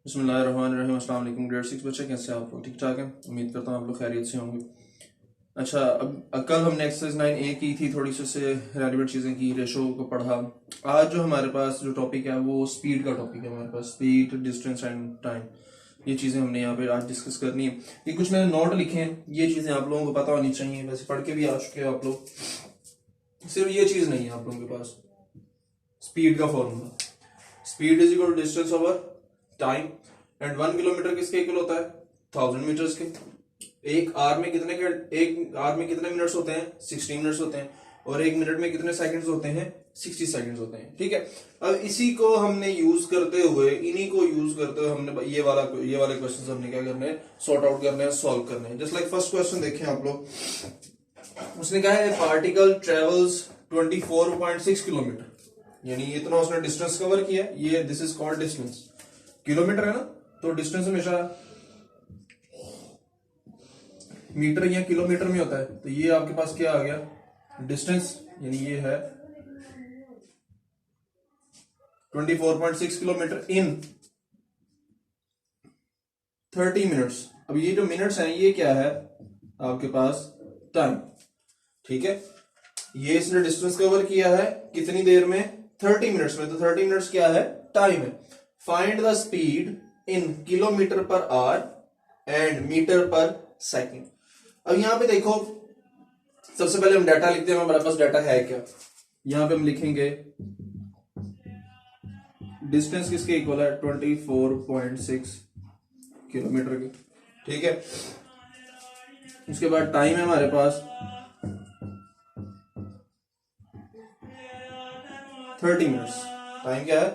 बिस्मिल्लाहिर्रहमानिर्रहीम। अस्सलाम वालेकुम ग्रेड 6 बच्चे, कैसे आप लोग? ठीक ठाक हैं? उम्मीद करता हूँ आप लोग खैरियत से होंगे। अच्छा, अब कल हमने एक्सरसाइज 9A की थी, थोड़ी सी उससे रेलिवेंट चीज़ें की, रेशो को पढ़ा। आज जो हमारे पास जो टॉपिक है वो स्पीड का टॉपिक है। हमारे पास स्पीड, डिस्टेंस एंड टाइम, ये चीज़ें हमने यहाँ पे आज डिस्कस करनी है। ये कुछ मैंने नोट लिखे हैं, ये चीज़ें आप लोगों को पता होनी चाहिए। वैसे पढ़ के भी आ चुके हो आप लोग, सिर्फ ये चीज़ नहीं है आप लोगों के पास। स्पीड का formula, speed is equal to distance over time, and 1 kilometre किसके इक्वल होता है? 1000 मीटर्स के। एक आर में कितने मिनट्स होते हैं? 60 मिनट्स होते हैं। और 1 मिनट में कितने सेकंड्स होते हैं? 60 सेकंड्स होते हैं। ठीक है, अब इसी को हमने यूज करते हुए, इन्हीं को यूज करते हुए हमने ये वाले क्वेश्चन हमने क्या करने हैं? सॉर्ट आउट करने हैं, सॉल्व करने हैं। जस्ट लाइक फर्स्ट क्वेश्चन देखें आप लोग। उसने कहा है पार्टिकल ट्रेवल्स 24.6 किलोमीटर, यानी इतना उसने डिस्टेंस कवर किया। ये this is called distance. Kilometre है ना, तो डिस्टेंस हमेशा मीटर या किलोमीटर में होता है। तो ये आपके पास क्या आ गया? डिस्टेंस, यानी ये है 24.6 किलोमीटर इन 30 मिनट्स। अब ये जो मिनट्स हैं ये क्या है आपके पास? टाइम। ठीक है, ये इसने डिस्टेंस कवर किया है कितनी देर में? 30 मिनट्स में। तो 30 मिनट्स क्या है? टाइम है। Find the speed in kilometre per hour and metre per second. अब यहां पे देखो, सबसे पहले हम डाटा लिखते हैं। हमारे पास डाटा है क्या? यहां पे हम लिखेंगे डिस्टेंस किसके इक्वल है? 24.6 किलोमीटर की। ठीक है, उसके बाद टाइम है हमारे पास 30 मिनट्स। टाइम क्या है?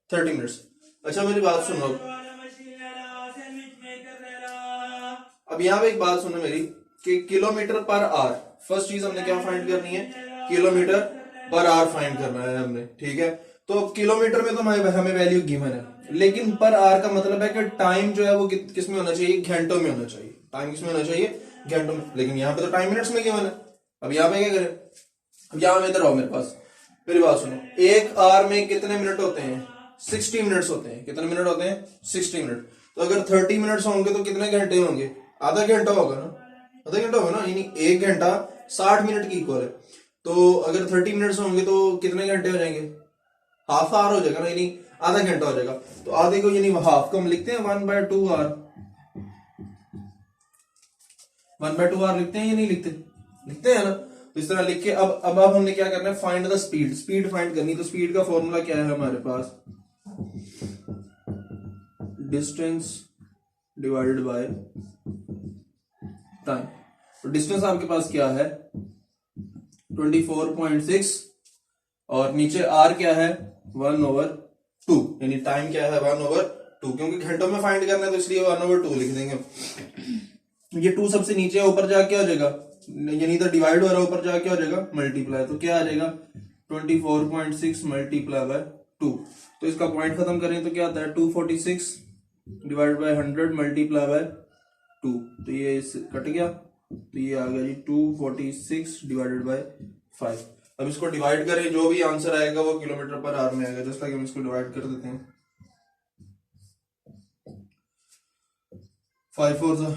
30 मिनट्स। अच्छा मेरी बात सुनो, अब यहां पे एक बात सुनो मेरी, कि किलोमीटर पर आवर, फर्स्ट चीज हमने क्या फाइंड करनी है? किलोमीटर पर आवर फाइंड करना है हमने। ठीक है, तो किलोमीटर में तो हमें वैल्यू गिवन है, लेकिन पर आवर का मतलब है कि टाइम जो है वो किस में होना चाहिए? घंटों में होना चाहिए। टाइम किस में होना चाहिए? घंटों में। लेकिन यहाँ पे तो टाइम मिनट्स में गिवन है। अब यहाँ पे क्या करें? अब यहाँ में इधर आओ मेरे पास, मेरी बात सुनो। एक आवर में कितने मिनट होते हैं? 60 मिनट्स होते हैं। कितने मिनट होते हैं? 60 मिनट। तो अगर 30 मिनट्स होंगे तो कितने घंटे होंगे? आधा घंटा होगा ना, आधा घंटा होगा ना, यानी 1 घंटा 60 मिनट की इक्वल है। तो अगर 30 मिनट्स होंगे तो कितने घंटे हो जाएंगे? हाफ आवर हो जाएगा ना, यानी आधा घंटा हो जाएगा। तो आधे को यानी हाफ को हम लिखते हैं 1/2 आवर। 1/2 आवर लिखते हैं या नहीं लिखते? लिखते हैं ना। तो इस तरह लिख के अब हमने क्या करना है? Find the speed. Speed find करनी। तो स्पीड का फॉर्मूला क्या है हमारे पास? Distance divided by time. तो डिस्टेंस आपके पास क्या है? 24.6, और नीचे आर क्या है? 1/2, यानी टाइम क्या है? 1/2। क्योंकि घंटों में फाइंड करना है तो इसलिए 1/2 लिख देंगे। ये 2 सबसे नीचे, ऊपर जाके आ जाएगा, यानी इधर डिवाइड हो रहा है, ऊपर जाके हो जाएगा मल्टीप्लाई। तो क्या आ जाएगा? 24.6 मल्टीप्लाई बाय 2। तो इसका पॉइंट खत्म करें तो क्या आता है? 246 डिवाइड बाय 100 मल्टीप्लाई बाय 2। तो ये कट गया, तो ये आ गया जी 246 डिवाइडेड बाय 5। अब इसको डिवाइड करें, जो भी आंसर आएगा वो किलोमीटर पर आवर में आएगा। जस्ट लाइक हम इसको डिवाइड कर देते हैं। 5 4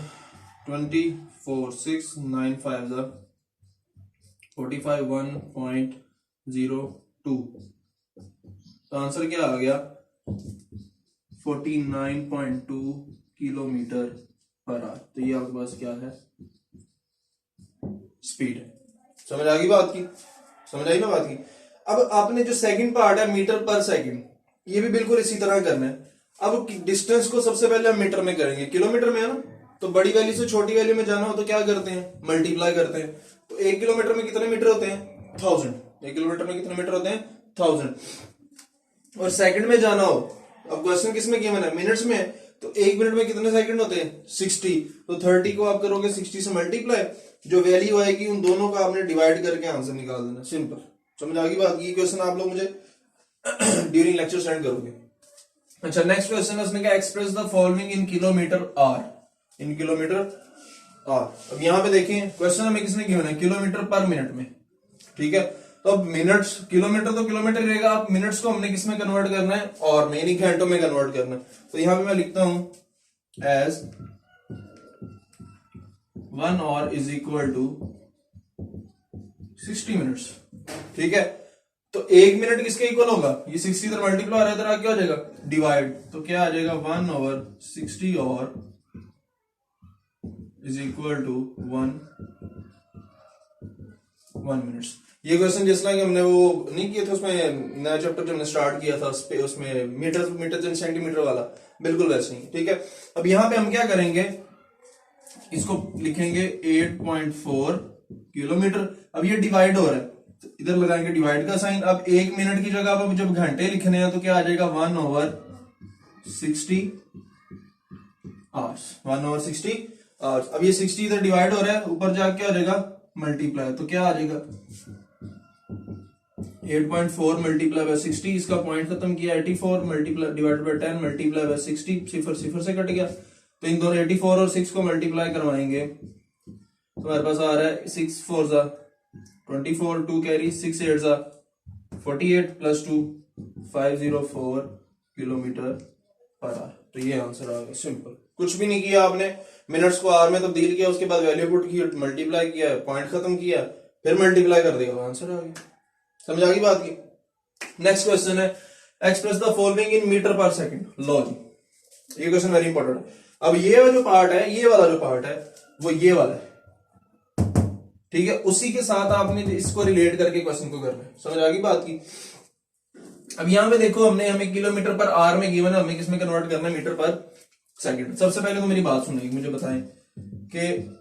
20, 4 6 9 5 45, 1.02। तो आंसर क्या आ गया? 49.2 किलोमीटर पर आवर। तो ये आपके पास क्या है? स्पीड है। समझ आ गई बात की? समझ आई ना बात की? अब आपने जो सेकंड पार्ट है मीटर पर सेकंड, ये भी बिल्कुल इसी तरह करना है। अब डिस्टेंस को सबसे पहले हम मीटर में करेंगे। किलोमीटर में है ना, तो बड़ी वैल्यू से छोटी वैल्यू में जाना हो तो क्या करते हैं? मल्टीप्लाई करते हैं। तो 1 किलोमीटर में कितने मीटर होते हैं? 1000। 1 किलोमीटर में कितने मीटर होते हैं? 1000। और सेकंड में जाना हो, अब क्वेश्चन किस में गिवन है? मिनट्स में। तो 1 मिनट में कितने सेकंड होते हैं? 60। तो 30 को आप करोगे 60 से मल्टीप्लाई, जो वैल्यू आएगी उन दोनों का आपने डिवाइड करके आंसर निकाल देना। सिंपल। समझ आ गई बात? ये क्वेश्चन आप लोग मुझे ड्यूरिंग लेक्चर सेंड करोगे। अच्छा, नेक्स्ट क्वेश्चन है, उसने कहा express the following in kilometre hour. In kilometre hour. अब यहां पे देखें, क्वेश्चन हमें किसने गिवन है? किलोमीटर पर मिनट में। ठीक है, तो अब मिनट्स, किलोमीटर तो किलोमीटर रहेगा, अब मिनट्स को हमने किस में कन्वर्ट करना है, और में नहीं घंटों में कन्वर्ट करना है। तो यहां पे मैं लिखता हूं as 1 hour is equal to 60 minutes. ठीक है, तो 1 मिनट किसके इक्वल होगा, ये 60 इधर मल्टीप्लाई इधर आके हो जाएगा डिवाइड, तो क्या आ जाएगा 1 ओवर 60 और इज इक्वल टू 1 मिनट्स। ये क्वेश्चन जिस तरह हमने वो नहीं किया था, उसमें नया चैप्टर जो हमने स्टार्ट किया था उसमें मीटर एंड सेंटीमीटर वाला, बिल्कुल वैसे ही। ठीक है, अब यहां पे हम क्या करेंगे, इसको लिखेंगे 8.4 किलोमीटर। अब ये डिवाइड हो रहा है, तो इधर लगाएंगे डिवाइड का साइन। अब 1 मिनट की जगह अब जब घंटे लिखने हैं तो क्या आ जाएगा 1 ओवर 60 आवर्स, 1 ओवर 60 आवर्स। अब ये 60 इधर डिवाइड हो रहा है, ऊपर जाके क्या हो जाएगा मल्टीप्लाई, तो क्या आ जाएगा 8.4 मल्टीप्लाई बाय 60, इसका पॉइंट खत्म किया, 84 multiply divided by 10 multiply by 60, सिफर सिफर से कट गया, तो इन दोनों 84 और 6 को मल्टीप्लाई करवाएंगे तो हमारे पास आ रहा है 6 4 जा 24, 2 कैरी, 6 8 जा 48 प्लस 2 504 किलोमीटर पर आवर। तो ये आंसर आ गया, सिंपल, कुछ भी नहीं किया आपने, मिनट्स को आवर में तब्दील किया, उसके बाद वैल्यू पुट की, मल्टीप्लाई किया, पॉइंट खत्म किया, फिर मल्टीप्लाई कर दिया, आंसर आ गया। समझ आ गई बात की। नेक्स्ट क्वेश्चन है express the following in metre per second. लो जी, ये क्वेश्चन वेरी इंपॉर्टेंट है। अब ये जो पार्ट है, ये वाला जो पार्ट है वो ये वाला है, ठीक है, उसी के साथ आपने इसको रिलेट करके क्वेश्चन को करना है। समझ आ गई बात की। अब यहां पे देखो, हमें किलोमीटर पर आवर में गिवन है, हमें किसमें कन्वर्ट करना है, मीटर पर सेकंड। सबसे पहले तो मेरी बात सुनिए, मुझे बताएं कि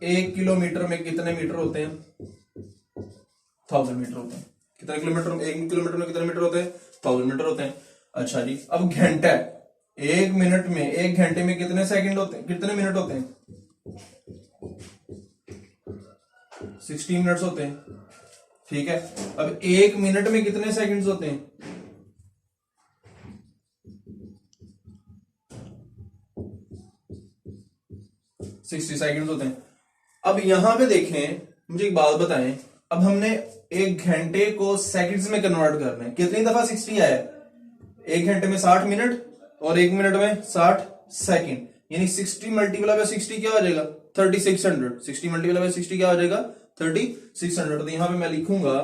1 किलोमीटर में कितने मीटर होते हैं, 1000 मीटर होते हैं। कितने किलोमीटर, 1 किलोमीटर में कितने मीटर होते हैं, 1000 मीटर होते हैं। अच्छा जी, अब घंटा, 1 मिनट में, 1 घंटे में कितने सेकंड होते हैं, कितने मिनट होते हैं, 60 मिनट्स होते हैं। ठीक है, अब 1 मिनट में कितने सेकंड्स होते हैं, 60 सेकंड्स होते हैं। अब यहां पे देखें, मुझे एक बात बताएं, अब हमने 1 घंटे को सेकंड्स में कन्वर्ट करना है, कितनी दफा 60 आया है, 1 घंटे में 60 मिनट और 1 मिनट में 60 सेकंड, यानी 60 मल्टीप्लाई बाय 60 क्या हो जाएगा 3600। 60 मल्टीप्लाई बाय 60 क्या हो जाएगा 3600। तो यहां पे मैं लिखूंगा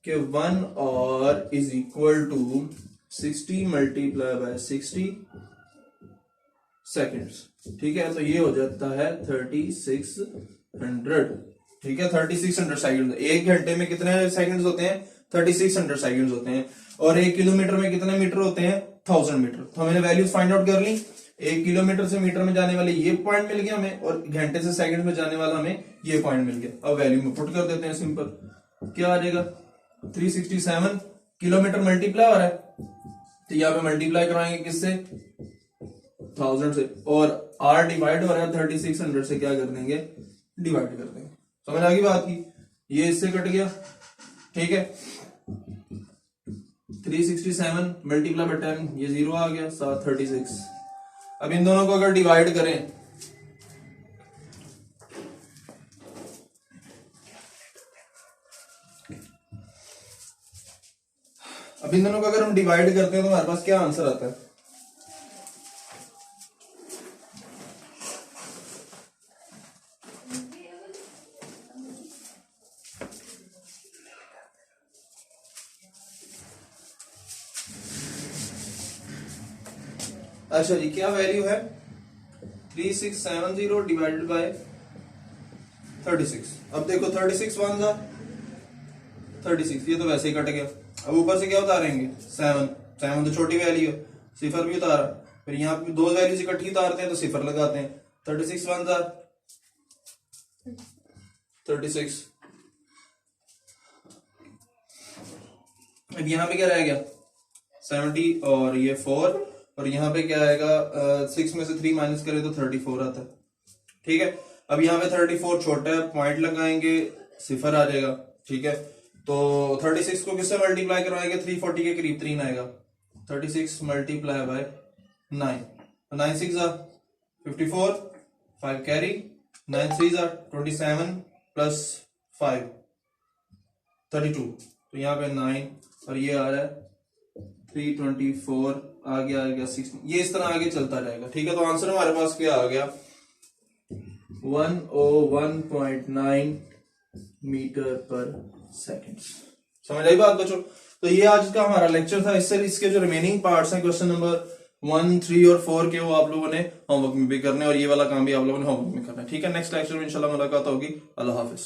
कि 1 hour is equal to 60 multiply by 60 seconds. ठीक है, तो ये हो जाता है 3600। ठीक है, 3600 सेकंड। 1 घंटे में कितने सेकंड्स होते हैं, 3600 सेकंड्स होते हैं। और 1 किलोमीटर में कितने मीटर होते हैं, 1000 मीटर। तो हमने वैल्यूज फाइंड आउट कर ली, 1 किलोमीटर से मीटर में जाने वाले ये पॉइंट मिल गया हमें, और घंटे से सेकंड में जाने वाला हमें ये पॉइंट मिल गया। अब वैल्यू में पुट कर देते हैं, सिंपल, क्या आ जाएगा 367 किलोमीटर मल्टीप्लाई हो रहा है, तो यहाँ पे मल्टीप्लाई कराएंगे किससे, 1000 से, और r डिवाइड हो रहा है 3600 से, क्या कर देंगे, डिवाइड कर देंगे। समझ आ गई बात की, ये इससे कट गया। ठीक है, 367 मल्टीप्लाई बाय 10, ये 0 आ गया, 736। अब इन दोनों को अगर डिवाइड करें, अब इन दोनों को अगर हम डिवाइड करते हैं तो हमारे पास क्या आंसर आता है, अच्छा जी, क्या वैल्यू है 3670 डिवाइडेड बाय 36। अब देखो 36 वन जा 36, ये तो वैसे ही कट गया। अब ऊपर से क्या उतारेंगे, 7 तो छोटी वैल्यू है, सिफर भी उतारा, फिर यहाँ पे दो वैल्यूज इकट्ठी उतारते हैं तो सिफर लगाते हैं। 36 वन जा 36। अब यहाँ पे क्या रह गया 70, और ये 4, और यहाँ पे क्या आएगा 6 में से 3 माइनस करें तो 34 आता है। ठीक है, अब यहाँ पे 34 छोटा है, पॉइंट लगाएंगे, सिफर आ जाएगा। ठीक है, तो 36 को किससे मल्टीप्लाई करवाएंगे, 340 के करीब 3 आएगा, 36 मल्टीप्लाई बाय 9, 9 6 54, 5 कैरी, 9 3 27 प्लस 5 32, तो यहाँ पे 9 और ये आ रहा है 324, आगे आ गया 6, ये इस तरह आगे चलता रहेगा। ठीक है, तो आंसर हमारे पास क्या आ गया 101.9 मीटर पर सेकेंड। समझ आई बात बच्चों? तो ये आज का हमारा लेक्चर था। इससे इसके जो रिमेनिंग पार्ट्स हैं क्वेश्चन नंबर 1, 3 और 4 के, वो आप लोगों ने होमवर्क में भी करने और ये वाला काम भी आप लोगों ने होमवर्क में करना है। ठीक है, नेक्स्ट लेक्चर में इंशाल्लाह मुलाकात होगी। अल्लाह हाफिज।